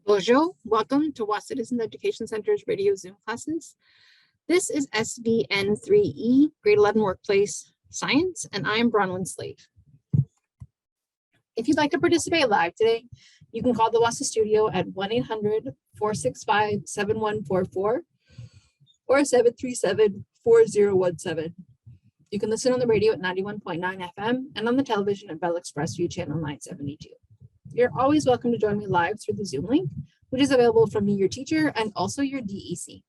Bonjour, welcome to Wahsa Citizen Education Center's radio Zoom classes. This is SVN3E, grade 11 workplace science, and I'm Bronwyn Slade. If you'd like to participate live today, you can call the Wahsa studio at 1-800-465-7144 or 737-4017. You can listen on the radio at 91.9 FM and on the television at Bell Express View Channel 972. You're always welcome to join me live through the Zoom link, which is available from me, your teacher, and also your DEC.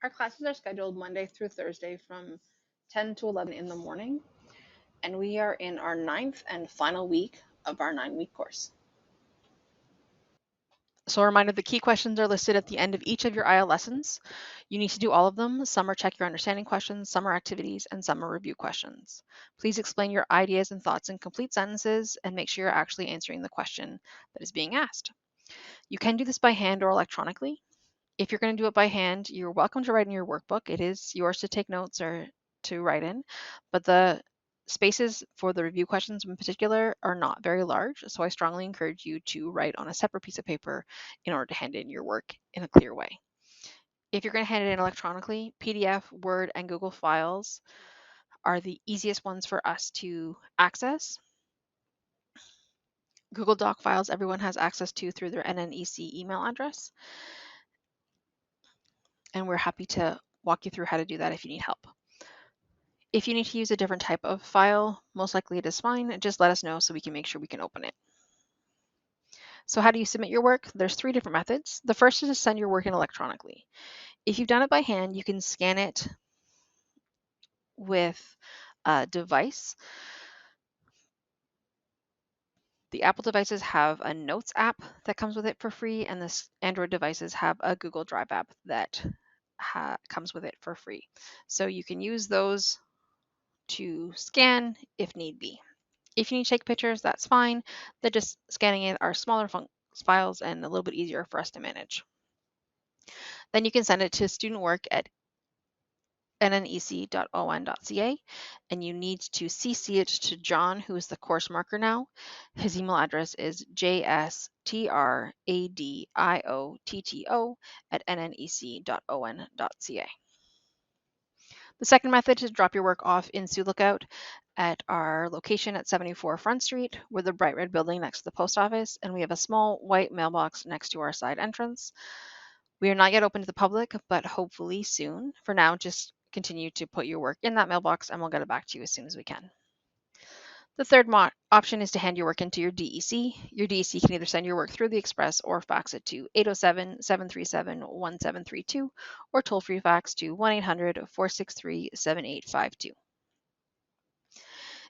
Our classes are scheduled Monday through Thursday from 10 to 11 in the morning, and we are in our 9th and final week of our 9-week course. So a reminder, the key questions are listed at the end of each of your IL lessons. You need to do all of them. Some are check your understanding questions, some are activities, and some are review questions. Please explain your ideas and thoughts in complete sentences and make sure you're actually answering the question that is being asked. You can do this by hand or electronically. If you're going to do it by hand, you're welcome to write in your workbook. It is yours to take notes or to write in, but the spaces for the review questions in particular are not very large, so I strongly encourage you to write on a separate piece of paper in order to hand in your work in a clear way. If you're going to hand it in electronically, PDF, Word, and Google files are the easiest ones for us to access. Google Doc files everyone has access to through their NNEC email address, and we're happy to walk you through how to do that if you need help. If you need to use a different type of file, most likely it is fine. Just let us know so we can make sure we can open it. So how do you submit your work? There's 3 different methods. The first is to send your work in electronically. If you've done it by hand, you can scan it with a device. The Apple devices have a Notes app that comes with it for free, and the Android devices have a Google Drive app that comes with it for free. So you can use those to scan if need be. If you need to take pictures, that's fine. They're just scanning it are smaller files and a little bit easier for us to manage. Then you can send it to studentwork@nnec.on.ca, and you need to CC it to John, who is the course marker now. His email address is jstradiotto@nnec.on.ca. The second method is to drop your work off in Sioux Lookout at our location at 74 Front Street. We're the bright red building next to the post office, and we have a small white mailbox next to our side entrance. We are not yet open to the public, but hopefully soon. For now, just continue to put your work in that mailbox and we'll get it back to you as soon as we can. The third option is to hand your work into your DEC. Your DEC can either send your work through the Express or fax it to 807-737-1732 or toll-free fax to 1-800-463-7852.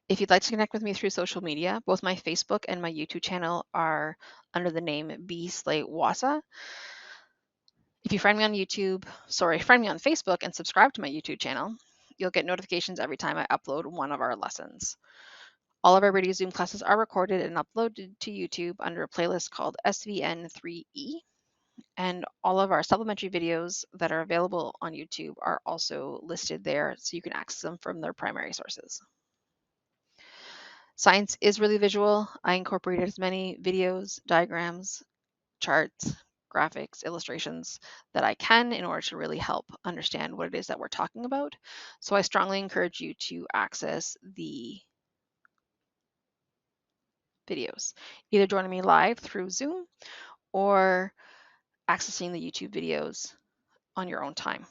If you'd like to connect with me through social media, both my Facebook and my YouTube channel are under the name Wahsa. If you friend me on Facebook and subscribe to my YouTube channel, you'll get notifications every time I upload one of our lessons. All of our radio Zoom classes are recorded and uploaded to YouTube under a playlist called SVN3E, and all of our supplementary videos that are available on YouTube are also listed there so you can access them from their primary sources. Science is really visual. I incorporated as many videos, diagrams, charts, graphics, illustrations that I can in order to really help understand what it is that we're talking about. So I strongly encourage you to access the videos, either joining me live through Zoom or accessing the YouTube videos on your own time.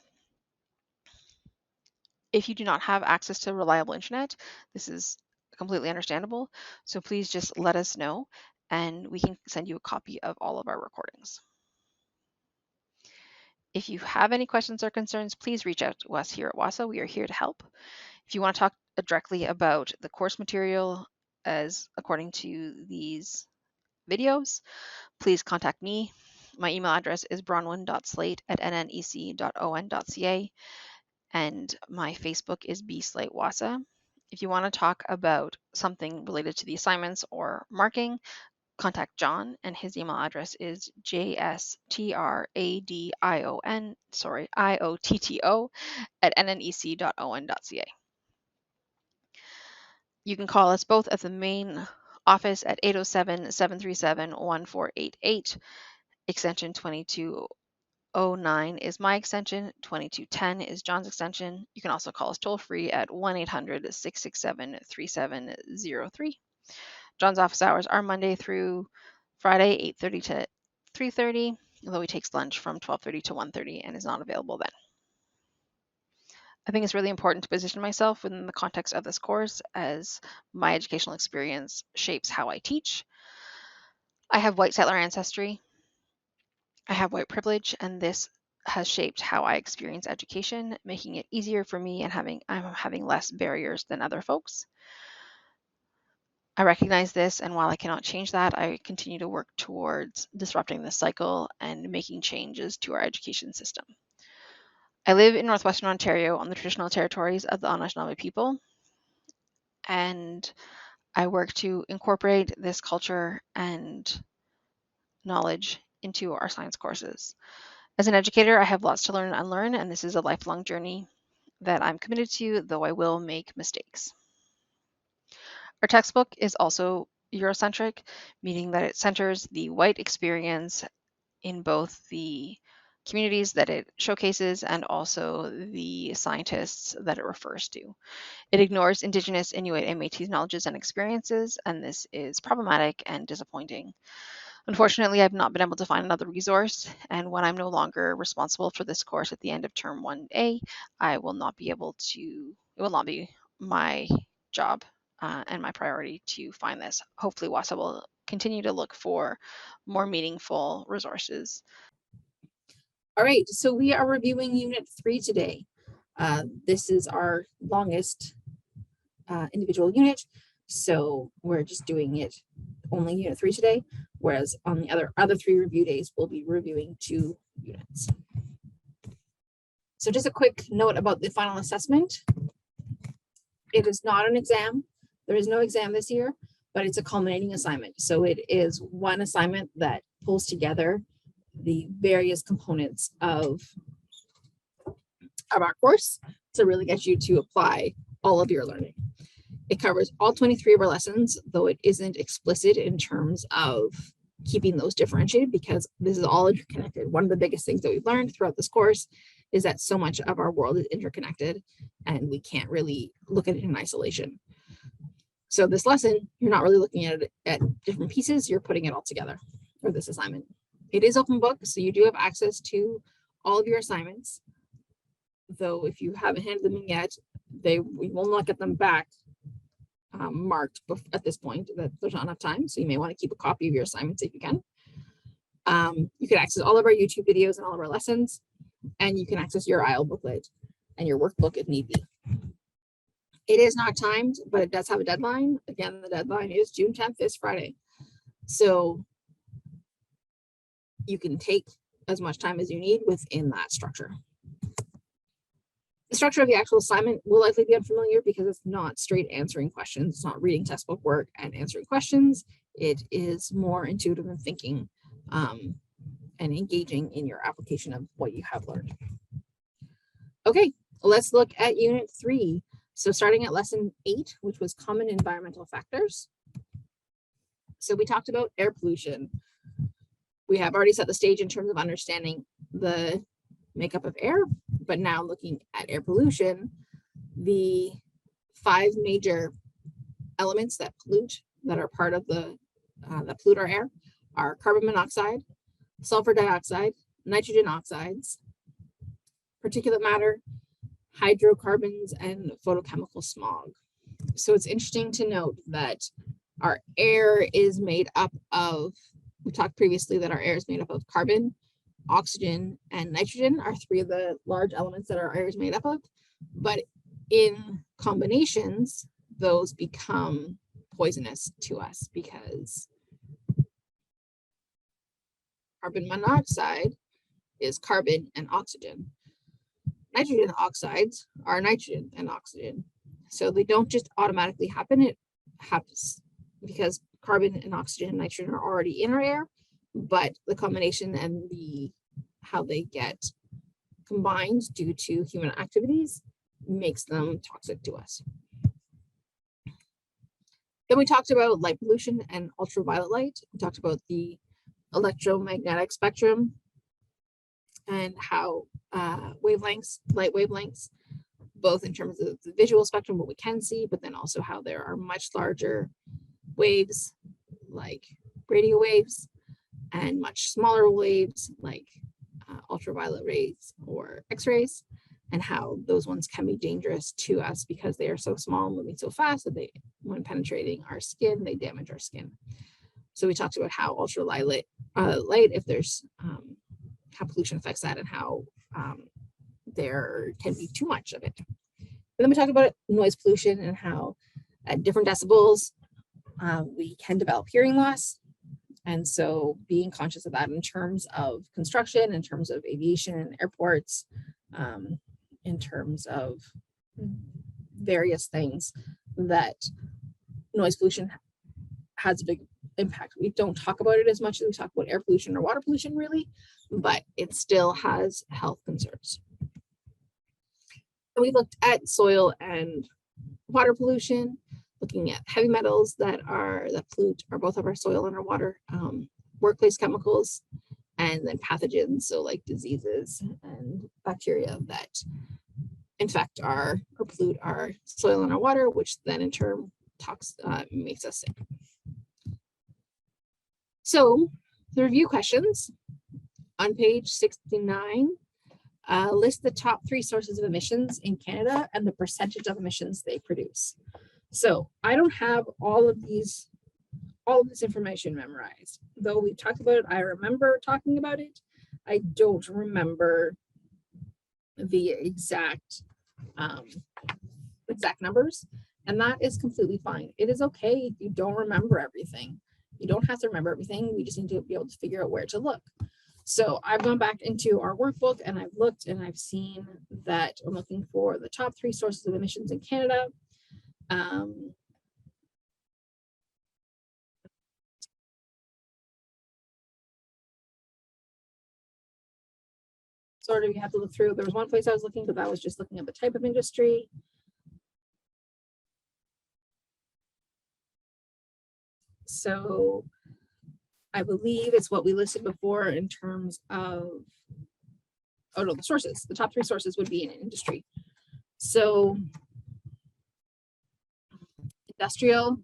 If you do not have access to reliable internet, this is completely understandable. So please just let us know and we can send you a copy of all of our recordings. If you have any questions or concerns, please reach out to us here at Wahsa. We are here to help. If you want to talk directly about the course material as according to these videos, please contact me. My email address is bronwyn.slate@nnec.on.ca, and my Facebook is bslatewahsa. If you want to talk about something related to the assignments or marking, contact John, and his email address is jstradiotto@nnec.on.ca. You can call us both at the main Office at 807-737-1488. Extension 2209 is my extension. 2210 is John's extension. You can also call us toll free at 1-800-667-3703. John's office hours are Monday through Friday, 8:30 to 3:30, although he takes lunch from 12:30 to 1:30 and is not available then. I think it's really important to position myself within the context of this course, as my educational experience shapes how I teach. I have white settler ancestry. I have white privilege, and this has shaped how I experience education, making it easier for me and I'm having less barriers than other folks. I recognize this, and while I cannot change that, I continue to work towards disrupting this cycle and making changes to our education system. I live in Northwestern Ontario on the traditional territories of the Anishinaabe people, and I work to incorporate this culture and knowledge into our science courses. As an educator, I have lots to learn and unlearn, and this is a lifelong journey that I'm committed to, though I will make mistakes. Our textbook is also Eurocentric, meaning that it centers the white experience in both the communities that it showcases and also the scientists that it refers to. It ignores Indigenous, Inuit, and Métis knowledges and experiences, and this is problematic and disappointing. Unfortunately, I've not been able to find another resource, and when I'm no longer responsible for this course at the end of term 1A, it will not be my job and my priority to find this. Hopefully, Wahsa will continue to look for more meaningful resources. All right, so we are reviewing Unit 3 today. This is our longest individual unit, so we're just doing it only Unit 3 today, whereas on the other 3 review days, we'll be reviewing 2 units. So just a quick note about the final assessment. It is not an exam. There is no exam this year, but it's a culminating assignment. So it is one assignment that pulls together the various components of our course to really get you to apply all of your learning. It covers all 23 of our lessons, though it isn't explicit in terms of keeping those differentiated because this is all interconnected. One of the biggest things that we've learned throughout this course is that so much of our world is interconnected and we can't really look at it in isolation. So this lesson, you're not really looking at it at different pieces, you're putting it all together for this assignment. It is open book, so you do have access to all of your assignments, though if you haven't handed them in yet, we will not get them back marked at this point, that there's not enough time, so you may want to keep a copy of your assignments if you can. You can access all of our YouTube videos and all of our lessons, and you can access your IEL booklet and your workbook if need be. It is not timed, but it does have a deadline. Again, the deadline is June 10th, this Friday. So you can take as much time as you need within that structure. The structure of the actual assignment will likely be unfamiliar because it's not straight answering questions. It's not reading textbook work and answering questions. It is more intuitive and thinking and engaging in your application of what you have learned. Okay, let's look at Unit 3. So starting at Lesson 8, which was Common Environmental Factors. So we talked about air pollution. We have already set the stage in terms of understanding the makeup of air, but now looking at air pollution, the 5 major elements that pollute, that are part of that pollute our air, are carbon monoxide, sulfur dioxide, nitrogen oxides, particulate matter, hydrocarbons, and photochemical smog. So it's interesting to note that our air is made up of, we talked previously that our air is made up of carbon, oxygen, and nitrogen are 3 of the large elements that our air is made up of. But in combinations, those become poisonous to us because carbon monoxide is carbon and oxygen. Nitrogen oxides are nitrogen and oxygen. So they don't just automatically happen. It happens because carbon and oxygen and nitrogen are already in our air, but the combination and how they get combined due to human activities makes them toxic to us. Then we talked about light pollution and ultraviolet light. We talked about the electromagnetic spectrum and how light wavelengths, both in terms of the visual spectrum, what we can see, but then also how there are much larger waves like radio waves and much smaller waves like ultraviolet rays or X-rays, and how those ones can be dangerous to us because they are so small, moving so fast that they, when penetrating our skin, they damage our skin. So we talked about how ultraviolet light, if there's how pollution affects that, and how there can be too much of it. And then we talked about noise pollution and how at different decibels we can develop hearing loss. And so being conscious of that in terms of construction, in terms of aviation and airports, in terms of various things, that noise pollution has a big impact. We don't talk about it as much as we talk about air pollution or water pollution really, but it still has health concerns. And we looked at soil and water pollution, looking at heavy metals that pollute both of our soil and our water, workplace chemicals, and then pathogens, so like diseases and bacteria that infect or pollute our soil and our water, which then in turn makes us sick. So the review questions on page 69 list the top 3 sources of emissions in Canada and the percentage of emissions they produce. So I don't have all of this information memorized. Though we talked about it, I remember talking about it. I don't remember the exact numbers, and that is completely fine. It is okay if you don't remember everything. You don't have to remember everything. We just need to be able to figure out where to look. So I've gone back into our workbook and I've looked and I've seen that I'm looking for the top 3 sources of emissions in Canada. Sort of, you have to look through. There was one place I was looking, but that was just looking at the type of industry. So I believe it's what we listed before in terms of, oh no, the sources. The top 3 sources would be in industry. So industrial.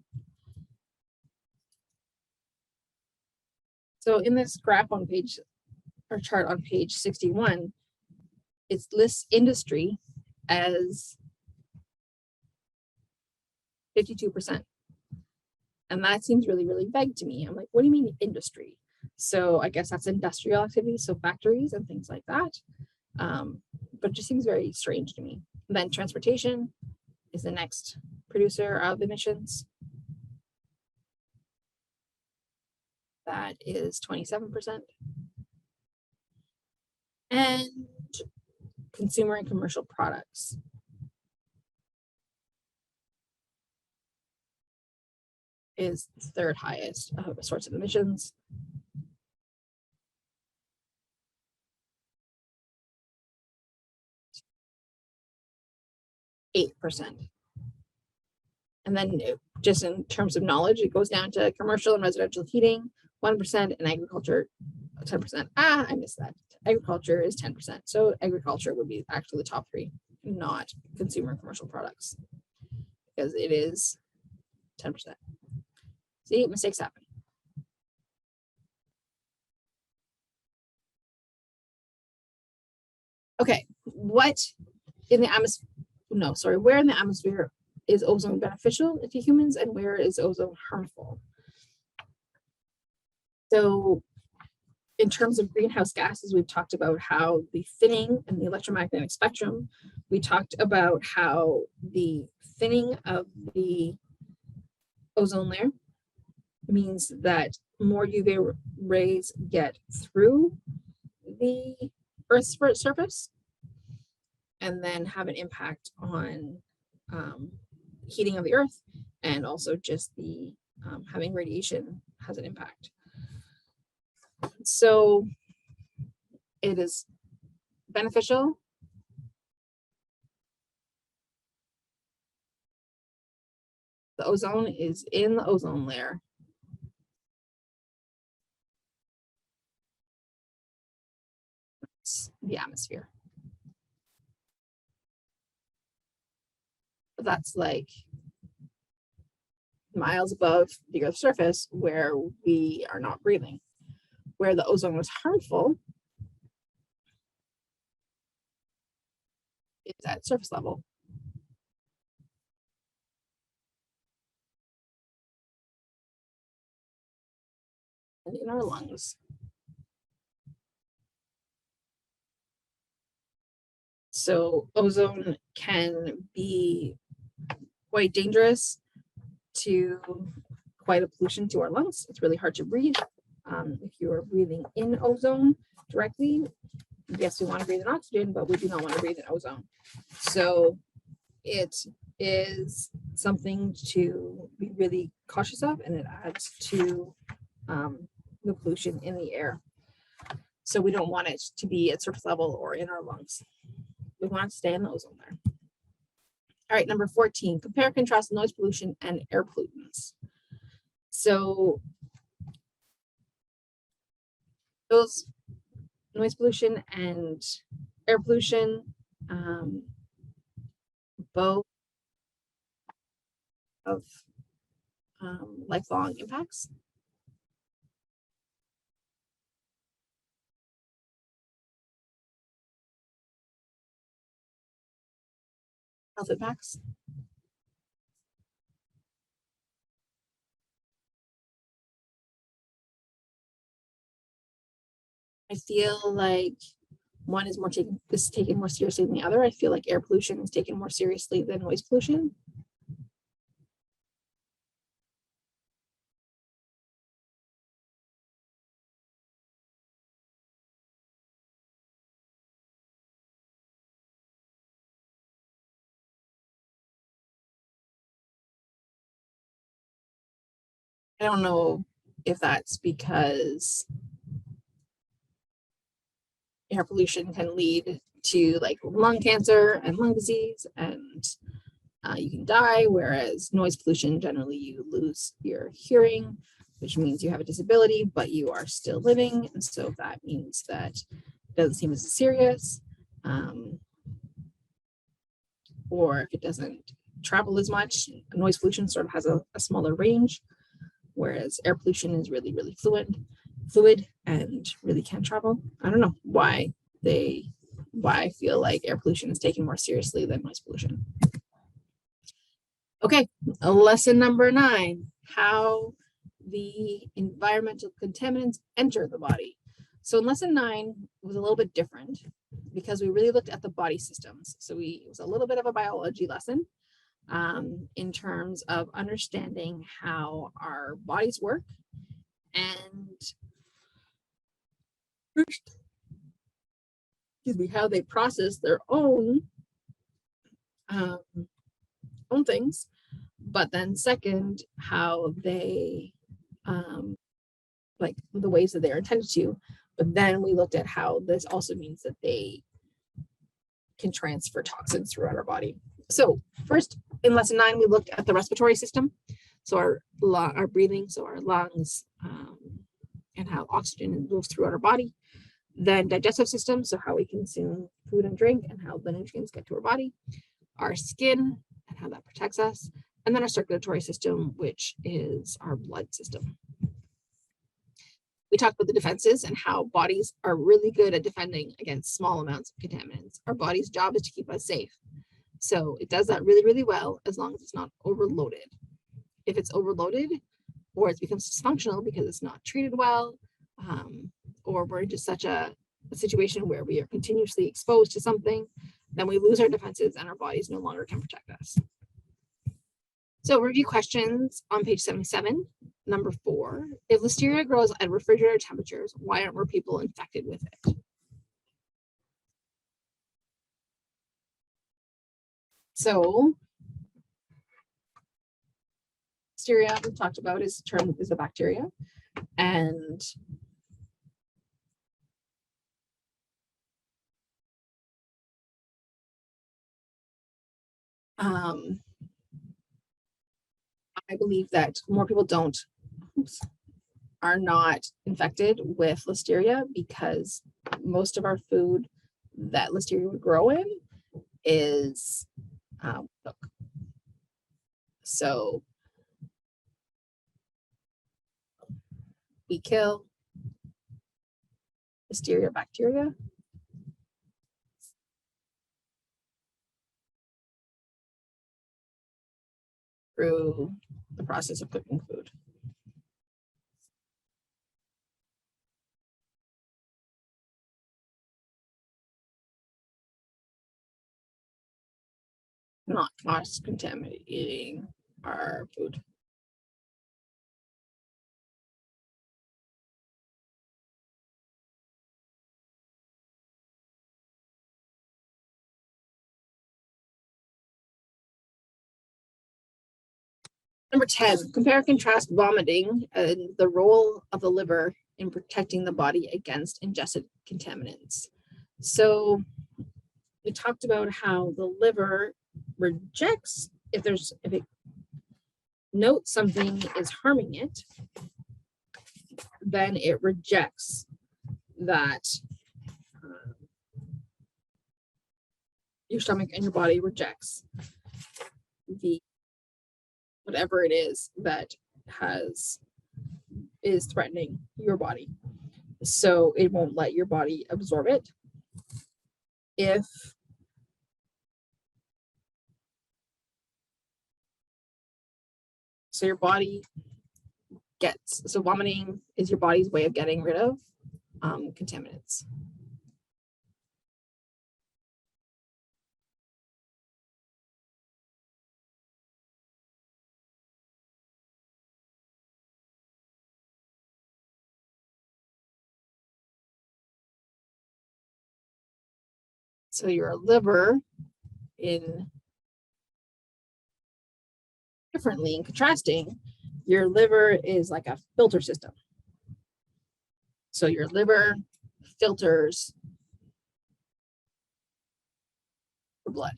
So in this graph on page, or chart on page 61, it lists industry as 52%. And that seems really, really vague to me. I'm like, what do you mean industry? So I guess that's industrial activities, so factories and things like that. But it just seems very strange to me. And then transportation is the next producer of emissions. That is 27%. And consumer and commercial products is the 3rd highest source of emissions. %. And then just in terms of knowledge, it goes down to commercial and residential heating, 1%, and agriculture, 10%. I missed that. Agriculture is 10%. So agriculture would be actually the top 3, not consumer and commercial products, because it is 10%. See, mistakes happen. Okay, what in the atmosphere? No, sorry, where in the atmosphere is ozone beneficial to humans and where is ozone harmful? So in terms of greenhouse gases, we've talked about how the thinning and the electromagnetic spectrum, we talked about how the thinning of the ozone layer means that more UV rays get through the Earth's surface and then have an impact on heating of the Earth, and also just the having radiation has an impact. So it is beneficial. The ozone is in the ozone layer. It's the atmosphere. But that's like miles above the Earth's surface where we are not breathing. Where the ozone was harmful is at surface level. And in our lungs. So ozone can be quite dangerous to quite a pollution to our lungs. It's really hard to breathe. If you are breathing in ozone directly, yes, we want to breathe in oxygen, but we do not want to breathe in ozone. So it is something to be really cautious of, and it adds to the pollution in the air. So we don't want it to be at surface level or in our lungs. We want it to stay in the ozone layer. All right, number 14, compare and contrast noise pollution and air pollutants. So those noise pollution and air pollution, both of lifelong impacts. Health impacts. I feel like one is taken more seriously than the other. I feel like air pollution is taken more seriously than noise pollution. I don't know if that's because air pollution can lead to like lung cancer and lung disease, and you can die, whereas noise pollution, generally you lose your hearing, which means you have a disability, but you are still living. And so that means that it doesn't seem as serious. Or if it doesn't travel as much, noise pollution sort of has a smaller range, whereas air pollution is really, really fluid and really can travel. I don't know why I feel like air pollution is taken more seriously than noise pollution. Okay, lesson number 9, how the environmental contaminants enter the body. So in lesson 9 was a little bit different because we really looked at the body systems. So it was a little bit of a biology lesson in terms of understanding how our bodies work and how they process their own things, but then second, how they like the ways that they're intended to. But then we looked at how this also means that they can transfer toxins throughout our body. So first, in lesson 9, we looked at the respiratory system. So our breathing, so our lungs, and how oxygen moves throughout our body. Then digestive system, so how we consume food and drink and how the nutrients get to our body. Our skin and how that protects us. And then our circulatory system, which is our blood system. We talked about the defenses and how bodies are really good at defending against small amounts of contaminants. Our body's job is to keep us safe. So it does that really, really well as long as it's not overloaded. If it's overloaded or it becomes dysfunctional because it's not treated well, or we're in just such a situation where we are continuously exposed to something, then we lose our defenses and our bodies no longer can protect us. So review questions on page 77. Number 4, if listeria grows at refrigerator temperatures, why aren't more people infected with it? So listeria, we talked about, is a bacteria, and I believe that more people are not infected with listeria because most of our food that listeria would grow in is milk. So we kill listeria bacteria through the process of cooking food. Not cross-contaminating our food. Number 10, compare and contrast vomiting and the role of the liver in protecting the body against ingested contaminants. So we talked about how the liver rejects if it notes something is harming it, then it rejects that. Your stomach and your body rejects the whatever it is that is threatening your body. So it won't let your body absorb it. So your body so vomiting is your body's way of getting rid of contaminants. So your liver, in differently in contrasting, your liver is like a filter system. So your liver filters your blood.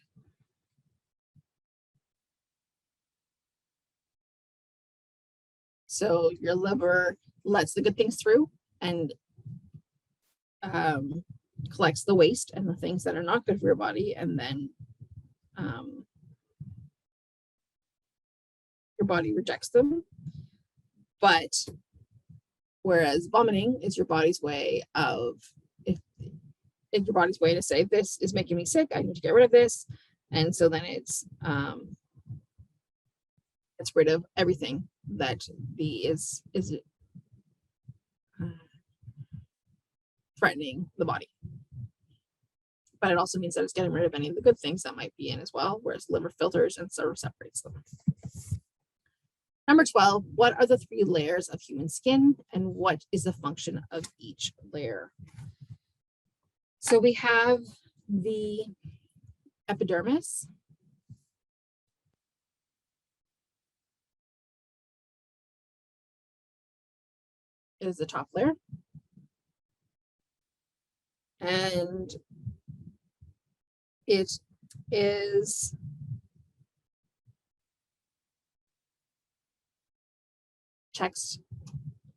So your liver lets the good things through and collects the waste and the things that are not good for your body, and then your body rejects them. But whereas vomiting is your body's way of, if your body's way to say, this is making me sick, I need to get rid of this. And so then it's rid of everything that is threatening the body. But it also means that it's getting rid of any of the good things that might be in as well, whereas liver filters and sort of separates them. Number 12, what are the 3 layers of human skin and what is the function of each layer? So we have the epidermis. Is the top layer. And it is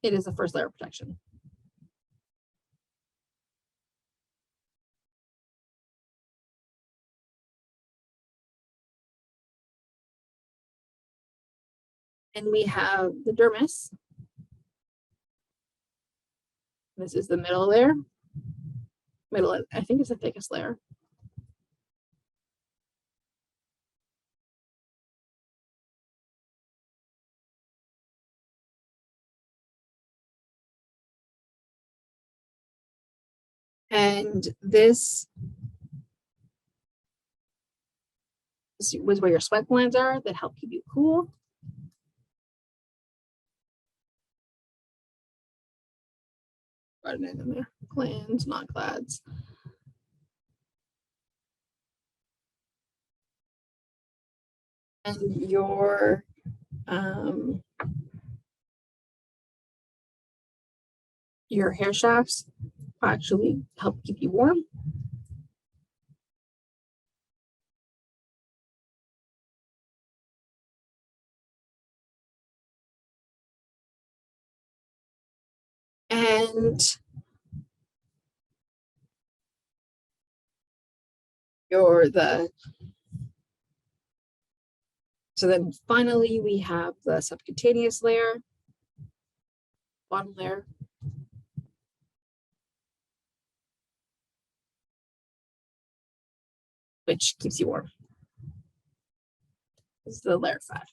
it is the first layer of protection. And we have the dermis. This is the middle layer. I think it's the thickest layer. And this was where your sweat glands are that help keep you cool. Got it in there. Glands, not glads. And your hair shafts actually help keep you warm. And so then finally we have the subcutaneous layer, bottom layer. Which keeps you warm. This is the layer fat.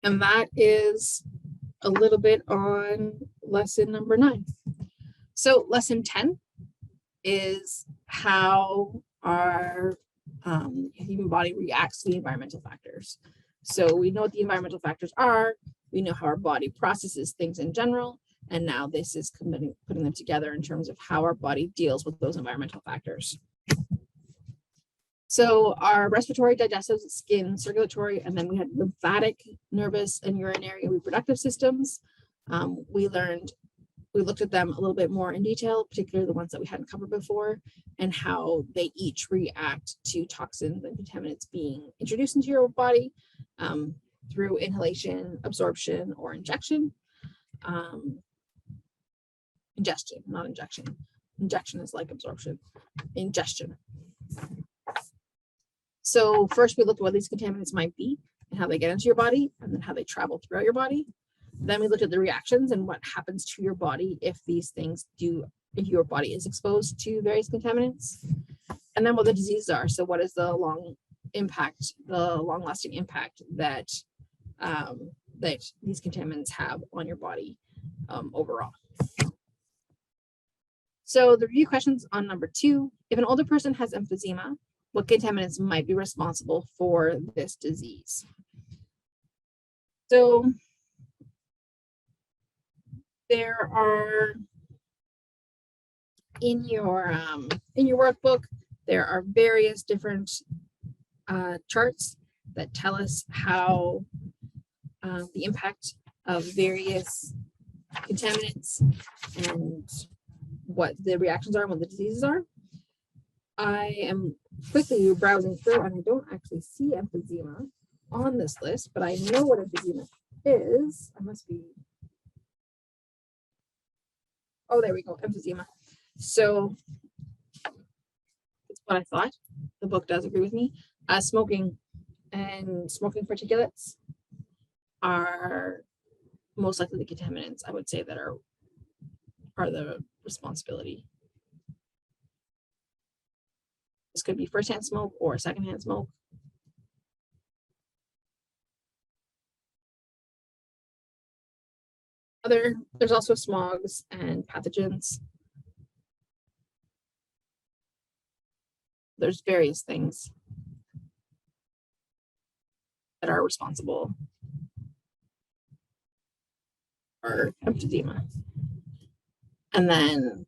And that is a little bit on lesson number 9. So lesson 10 is how our human body reacts to the environmental factors. So we know what the environmental factors are, we know how our body processes things in general, and now this is putting them together in terms of how our body deals with those environmental factors. So our respiratory, digestive, skin, circulatory, and then we had lymphatic, nervous, and urinary and reproductive systems. We looked at them a little bit more in detail, particularly the ones that we hadn't covered before, and how they each react to toxins and contaminants being introduced into your body through inhalation, absorption, or injection. Ingestion, not injection. Injection is like absorption. Ingestion. So first we looked at what these contaminants might be and how they get into your body, and then how they travel throughout your body. Then we looked at the reactions and what happens to your body if these things if your body is exposed to various contaminants. And then what the diseases are. So what is the long-lasting impact that that these contaminants have on your body overall. So the review questions on number 2, if an older person has emphysema, what contaminants might be responsible for this disease? So there are in your workbook, there are various different charts that tell us how the impact of various contaminants and what the reactions are and what the diseases are. I am quickly browsing through and I don't actually see emphysema on this list, but I know what emphysema is. I must be. Oh, there we go, emphysema. So it's what I thought. The book does agree with me. Smoking and smoking particulates are most likely the contaminants, I would say, that are the responsibility. This could be firsthand smoke or secondhand smoke. There's also smogs and pathogens. There's various things that are responsible for emphysema. And then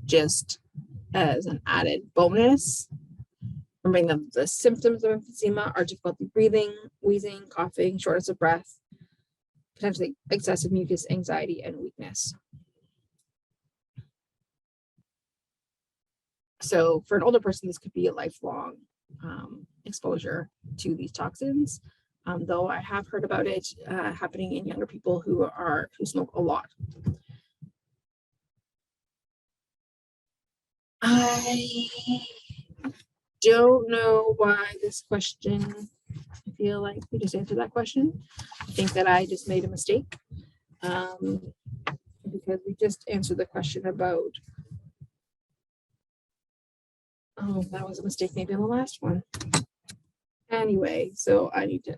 just as an added bonus, remembering that the symptoms of emphysema are difficulty breathing, wheezing, coughing, shortness of breath, potentially excessive mucus, anxiety, and weakness. So for an older person, this could be a lifelong exposure to these toxins, though I have heard about it happening in younger people who smoke a lot. I don't know why this question, I feel like we just answered that question. I think that I just made a mistake because we just answered the question about, oh, that was a mistake maybe on the last one. Anyway, so I need to,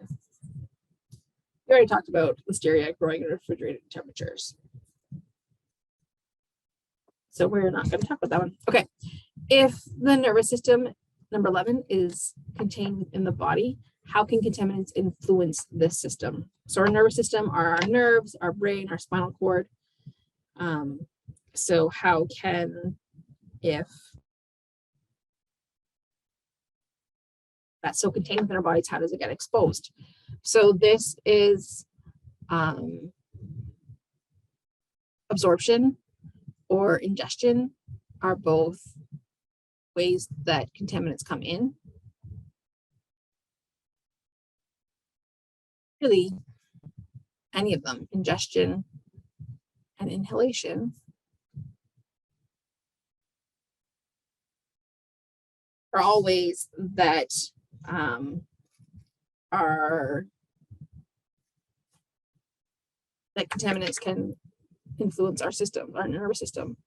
we already talked about listeria growing at refrigerated temperatures. So we're not going to talk about that one. Okay, if the nervous system, number 11, is contained within the body, how can contaminants influence this system? So our nervous system are our nerves, our brain, our spinal cord. So how can, if that's so contained within our bodies, how does it get exposed? So this is absorption or ingestion are both ways that contaminants come in. really any of them, ingestion and inhalation, are all ways that are that contaminants can influence our system, our nervous system.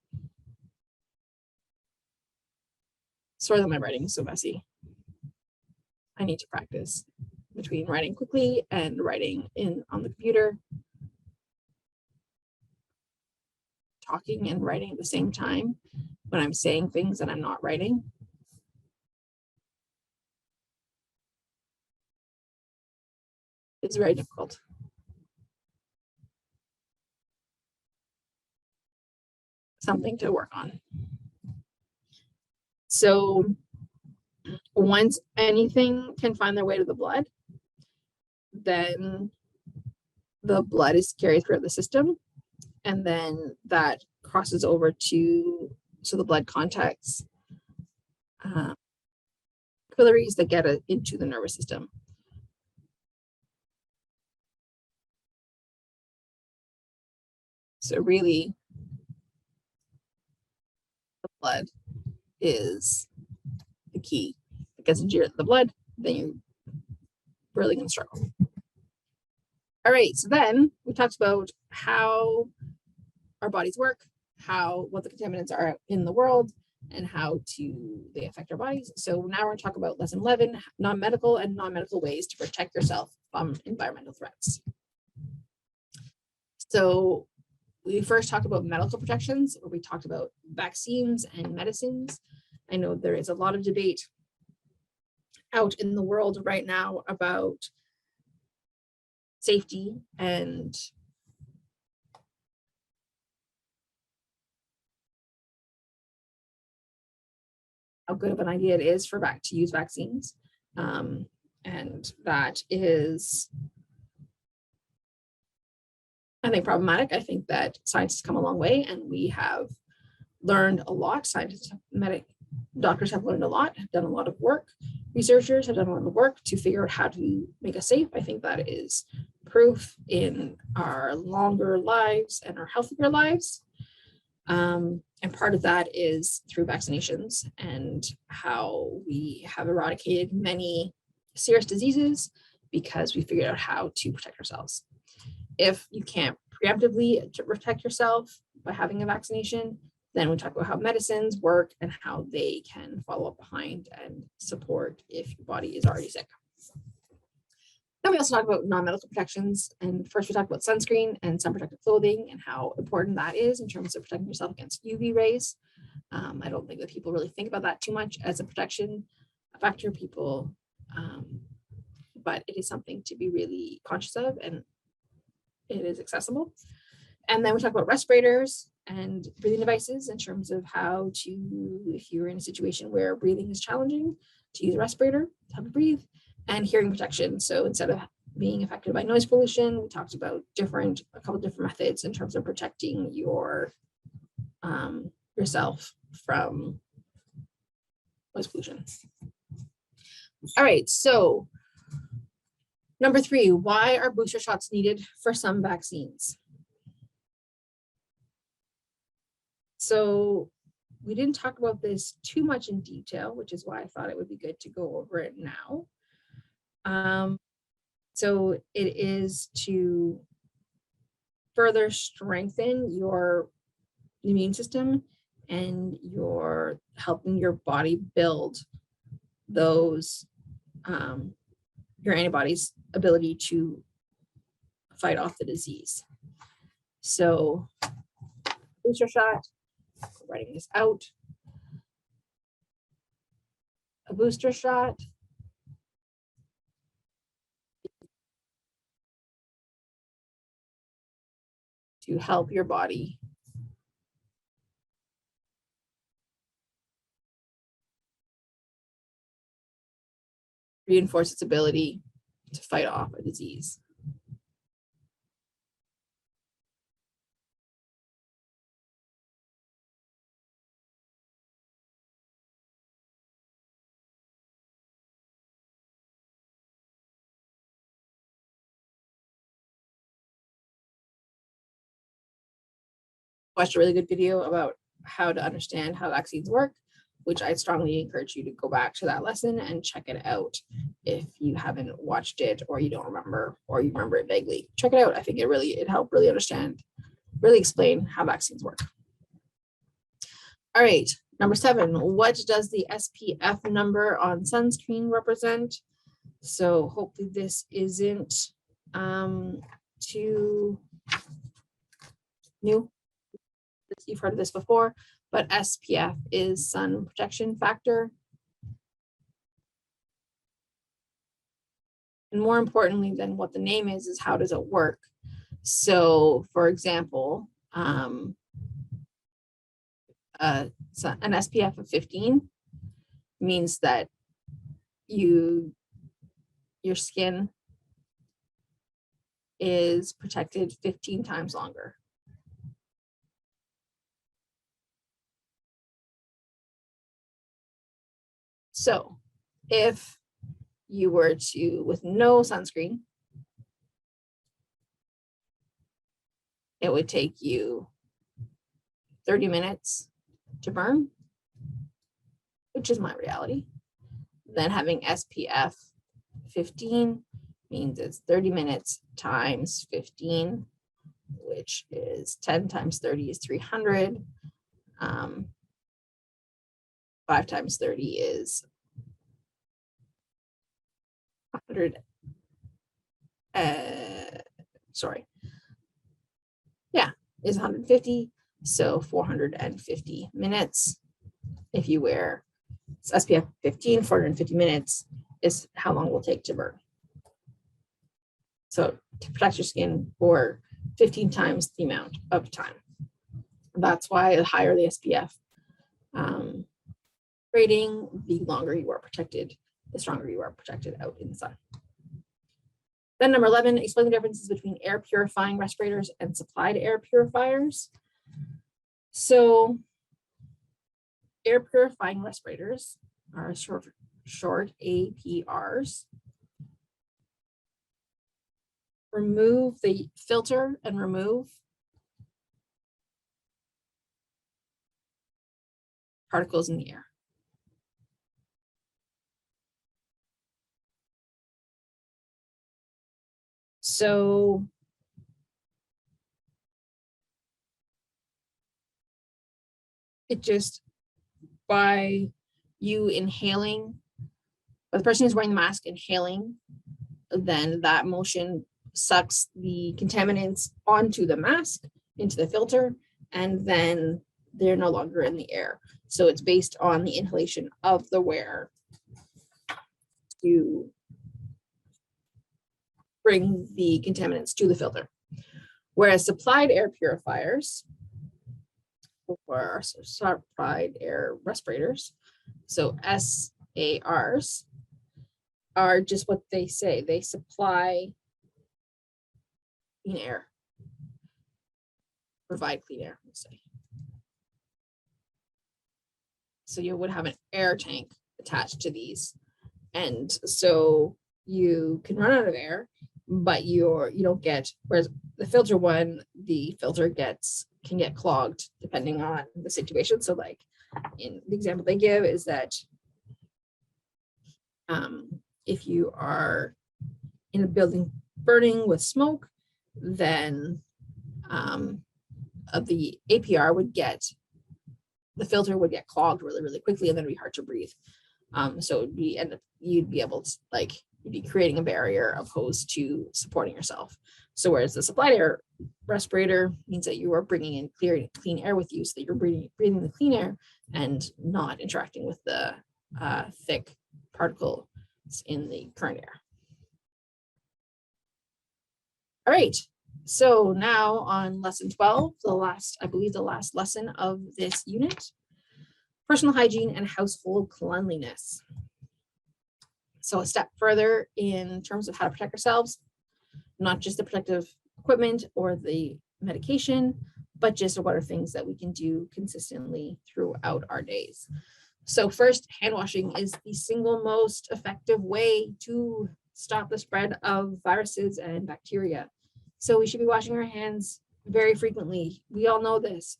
Sorry that my writing is so messy. I need to practice between writing quickly and writing on the computer. Talking and writing at the same time when I'm saying things that I'm not writing. It's very difficult. Something to work on. So once anything can find their way to the blood, then the blood is carried throughout the system, and then that crosses over to, so the blood contacts capillaries that get it into the nervous system. So really, the blood is the key. If it gets into the blood, then you're really going to struggle. All right, so then we talked about how our bodies work, what the contaminants are in the world, and how they affect our bodies. So now we're going to talk about lesson 11, non-medical and non-medical ways to protect yourself from environmental threats. So we first talked about medical protections, where we talked about vaccines and medicines. I know there is a lot of debate out in the world right now about safety and how good of an idea it is to use vaccines. And that is, I think, problematic. I think that science has come a long way, and we have learned a lot. Scientists, doctors have learned a lot, have done a lot of work. Researchers have done a lot of work to figure out how to make us safe. I think that is proof in our longer lives and our healthier lives. And part of that is through vaccinations and how we have eradicated many serious diseases because we figured out how to protect ourselves. If you can't preemptively protect yourself by having a vaccination, then we talk about how medicines work and how they can follow up behind and support if your body is already sick. Then we also talk about non-medical protections. And first we talked about sunscreen and sun protective clothing and how important that is in terms of protecting yourself against UV rays. I don't think that people really think about that too much as a protection factor, but it is something to be really conscious of, and it is accessible. And then we talk about respirators and breathing devices in terms of how to, if you're in a situation where breathing is challenging, to use a respirator to help you breathe, and hearing protection. So instead of being affected by noise pollution, we talked about a couple different methods in terms of protecting yourself from noise pollution. All right, so number 3, why are booster shots needed for some vaccines? So we didn't talk about this too much in detail, which is why I thought it would be good to go over it now. So it is to further strengthen your immune system, and you're helping your body build those your antibodies' ability to fight off the disease. So booster shot, writing this out. A booster shot to help your body reinforce its ability to fight off a disease. watched a really good video about how to understand how vaccines work, which I strongly encourage you to go back to that lesson and check it out if you haven't watched it or you don't remember or you remember it vaguely. Check it out. I think it helped really understand, really explain how vaccines work. All right, number 7, what does the SPF number on sunscreen represent? So hopefully this isn't too new. You've heard of this before, but SPF is sun protection factor. And more importantly than what the name is how does it work? So for example, an SPF of 15 means that your skin is protected 15 times longer. So if you were to, with no sunscreen, it would take you 30 minutes to burn, which is my reality. Then having SPF 15 means it's 30 minutes times 15, which is 10 times 30 is 300. 5 times 30 is 100. Is 150. So 450 minutes. If you wear SPF 15, 450 minutes is how long it will take to burn. So to protect your skin for 15 times the amount of time. That's why the higher the SPF rating, the longer you are protected, the stronger you are protected out in the sun. Then number 11, explain the differences between air purifying respirators and supplied air purifiers. So air purifying respirators are short APRs. Remove the filter and remove particles in the air. So it just, by you inhaling, or the person who's wearing the mask inhaling, then that motion sucks the contaminants onto the mask, into the filter, and then they're no longer in the air. So it's based on the inhalation of the wearer to bring the contaminants to the filter. Whereas supplied air purifiers, or supplied air respirators, so SARs, are just what they say. They supply clean air, provide clean air, let's say. So you would have an air tank attached to these. And so you can run out of air, but you don't get, whereas the filter one, the filter can get clogged depending on the situation. So like in the example they give is that if you are in a building burning with smoke, then the APR would get, the filter would get clogged really, really quickly, and then it'd be hard to breathe. So it would be, you'd be able to, like, you'd be creating a barrier opposed to supporting yourself. So whereas the supplied air respirator means that you are bringing in clean air with you, so that you're breathing the clean air and not interacting with the thick particles in the current air. All right, so now on lesson 12, I believe the last lesson of this unit, personal hygiene and household cleanliness. So a step further in terms of how to protect ourselves, not just the protective equipment or the medication, but just what are things that we can do consistently throughout our days. So first, hand washing is the single most effective way to stop the spread of viruses and bacteria. So we should be washing our hands very frequently. We all know this.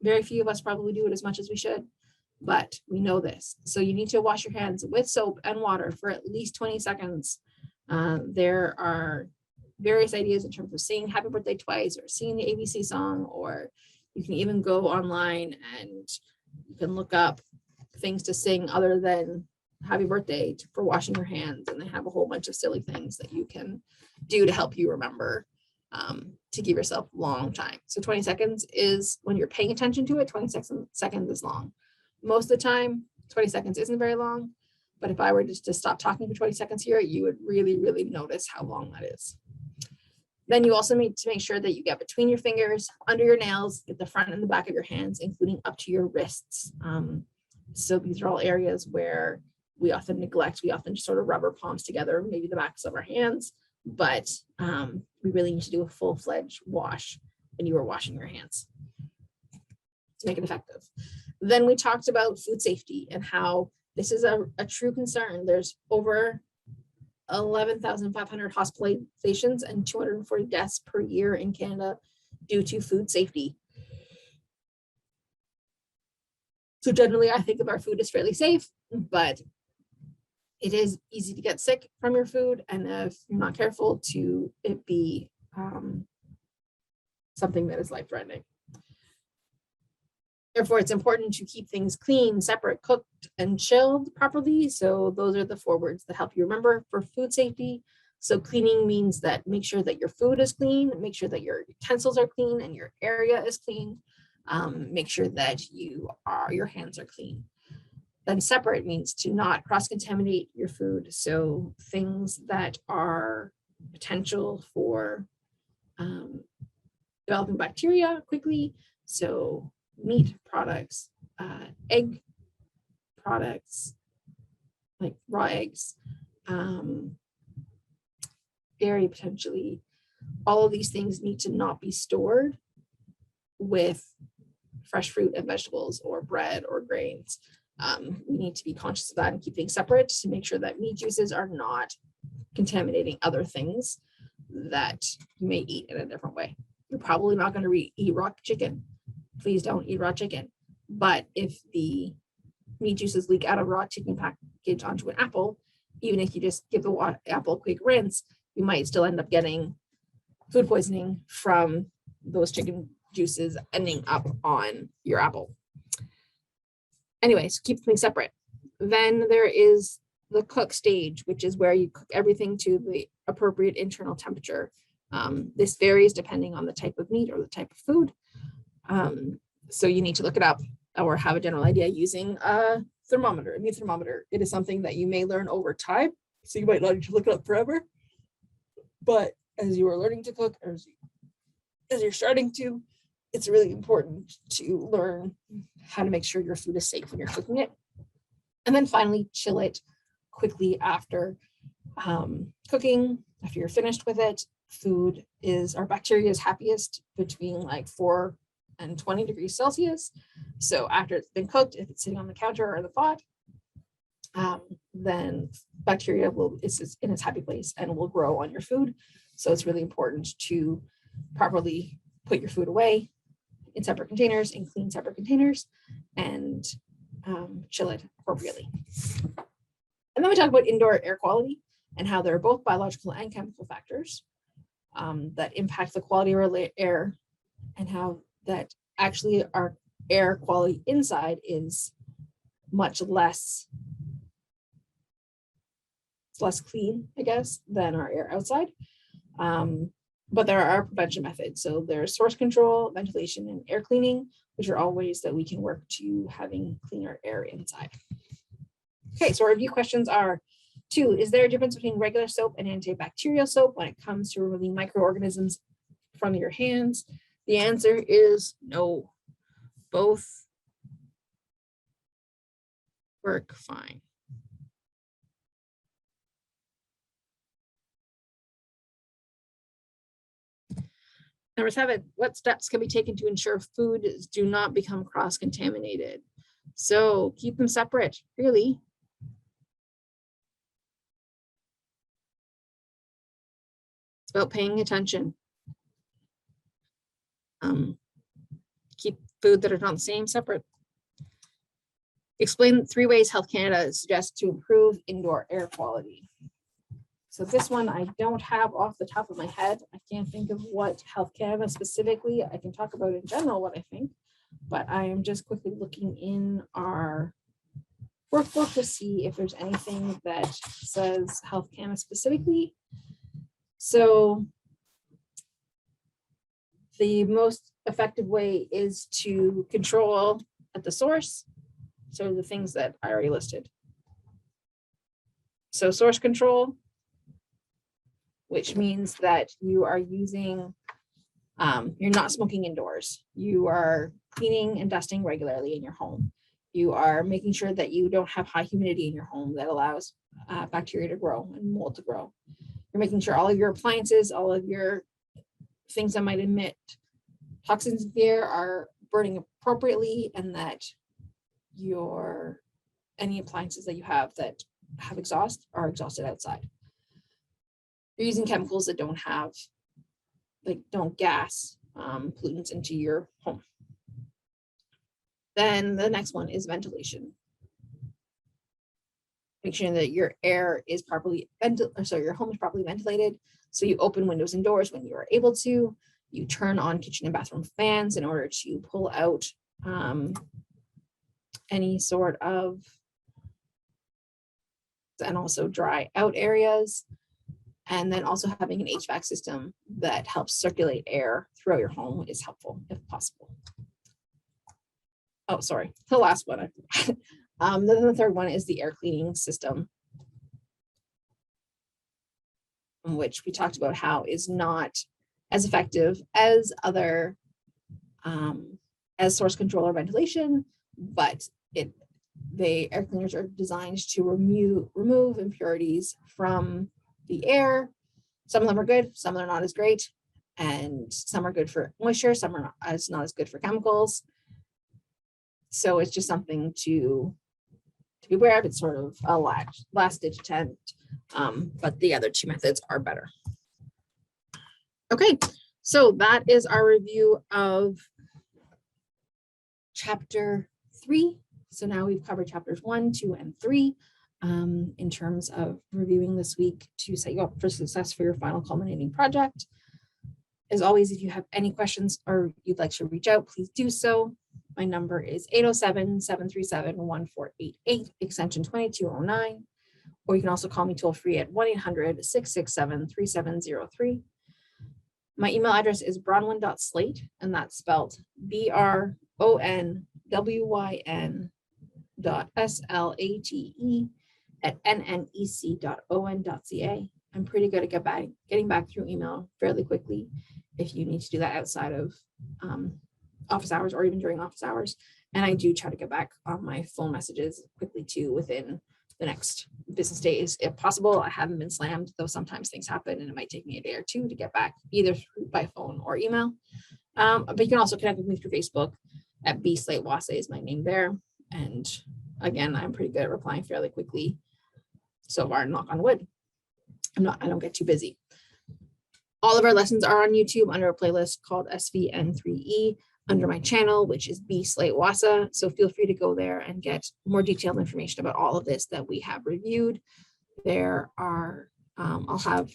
Very few of us probably do it as much as we should, but we know this. So you need to wash your hands with soap and water for at least 20 seconds. There are various ideas in terms of saying happy birthday twice or singing the ABC song, or you can even go online and you can look up things to sing other than happy birthday for washing your hands. And they have a whole bunch of silly things that you can do to help you remember, to give yourself long time. So 20 seconds is when you're paying attention to it, 20 seconds is long. Most of the time, 20 seconds isn't very long, but if I were just to stop talking for 20 seconds here, you would really, really notice how long that is. Then you also need to make sure that you get between your fingers, under your nails, get the front and the back of your hands, including up to your wrists. So these are all areas where we often neglect. We often just sort of rub our palms together, maybe the backs of our hands, but we really need to do a full-fledged wash when you are washing your hands to make it effective. Then we talked about food safety and how this is a true concern. There's over 11,500 hospitalizations and 240 deaths per year in Canada due to food safety. So generally, I think of our food as fairly safe, but it is easy to get sick from your food, and if you're not careful, to it be something that is life-threatening. Therefore, it's important to keep things clean, separate, cooked, and chilled properly. So those are the 4 words that help you remember for food safety. So cleaning means that make sure that your food is clean, make sure that your utensils are clean and your area is clean. Make sure that your hands are clean. Then separate means to not cross-contaminate your food. So things that are potential for developing bacteria quickly. So meat products, egg products, like raw eggs, dairy potentially. All of these things need to not be stored with fresh fruit and vegetables or bread or grains. We need to be conscious of that and keep things separate to make sure that meat juices are not contaminating other things that you may eat in a different way. You're probably not going to eat raw chicken. Please don't eat raw chicken. But if the meat juices leak out of raw chicken package onto an apple, even if you just give the apple a quick rinse, you might still end up getting food poisoning from those chicken juices ending up on your apple. Anyways, keep things separate. Then there is the cook stage, which is where you cook everything to the appropriate internal temperature. This varies depending on the type of meat or the type of food. So you need to look it up or have a general idea using a thermometer, a meat thermometer. It is something that you may learn over time, so you might not need to look it up forever. But as you are learning to cook, or as you're starting to, it's really important to learn how to make sure your food is safe when you're cooking it. And then finally, chill it quickly after cooking. After you're finished with it, our bacteria is happiest between like 4 and 20 degrees Celsius. So after it's been cooked, if it's sitting on the counter or the pot, then bacteria is in its happy place and will grow on your food. So it's really important to properly put your food away in separate containers, in clean separate containers, and chill it appropriately. And then we talk about indoor air quality and how there are both biological and chemical factors that impact the quality of our air, and how that actually our air quality inside is much less clean, I guess, than our air outside. But there are prevention methods. So there's source control, ventilation, and air cleaning, which are all ways that we can work to having cleaner air inside. Okay, so our review questions are: 2, is there a difference between regular soap and antibacterial soap when it comes to removing microorganisms from your hands? The answer is no. Both work fine. Number 7, what steps can be taken to ensure foods do not become cross-contaminated? So keep them separate, really. It's about paying attention. Keep food that are not the same separate. Explain 3 ways Health Canada suggests to improve indoor air quality. So this one I don't have off the top of my head. I can't think of what Health Canada specifically. I can talk about in general what I think, but I am just quickly looking in our workbook to see if there's anything that says Health Canada specifically. So the most effective way is to control at the source. So the things that I already listed. So source control, which means that you are using, you're not smoking indoors. You are cleaning and dusting regularly in your home. You are making sure that you don't have high humidity in your home that allows bacteria to grow and mold to grow. You're making sure all of your appliances, all of your things that might emit toxins in the air are burning appropriately, and that any appliances that you have that have exhaust are exhausted outside. You're using chemicals that don't gas pollutants into your home. Then the next one is ventilation. Make sure that your air is properly your home is properly ventilated. So you open windows and doors when you are able to. You turn on kitchen and bathroom fans in order to pull out any sort of, and also dry out areas. And then also having an HVAC system that helps circulate air throughout your home is helpful if possible. Oh, sorry, the last one. Then the third one is the air cleaning system, which we talked about how is not as effective as other as source control or ventilation, but the air cleaners are designed to remove impurities from the air. Some of them are good, some are not as great, and some are good for moisture, some are not as good for chemicals. So it's just something to be aware of. It's sort of a last ditch attempt, but the other 2 methods are better. Okay, so that is our review of chapter 3. So now we've covered chapters 1, 2, and 3 in terms of reviewing this week to set you up for success for your final culminating project. As always, if you have any questions or you'd like to reach out, please do so. My number is 807-737-1488, extension 2209, or you can also call me toll free at 1-800-667-3703. My email address is bronwyn.slate, and that's spelled BRONWYN.SLATE@nnec.on.ca. I'm pretty good at getting back through email fairly quickly if you need to do that outside of office hours or even during office hours. And I do try to get back on my phone messages quickly too within the next business days if possible. I haven't been slammed, though sometimes things happen and it might take me a day or 2 to get back either by phone or email. But you can also connect with me through Facebook at B-Slate Wahsa is my name there. And again, I'm pretty good at replying fairly quickly. So far, knock on wood. I don't get too busy. All of our lessons are on YouTube under a playlist called SVN3E under my channel, which is B-Slate Wahsa. So feel free to go there and get more detailed information about all of this that we have reviewed. There are, I'll have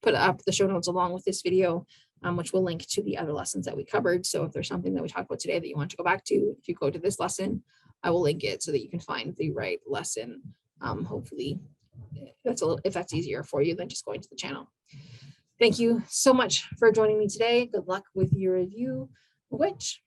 put up the show notes along with this video, which will link to the other lessons that we covered. So if there's something that we talked about today that you want to go back to, if you go to this lesson, I will link it so that you can find the right lesson. Hopefully if that's easier for you than just going to the channel. Thank you so much for joining me today. Good luck with your review, which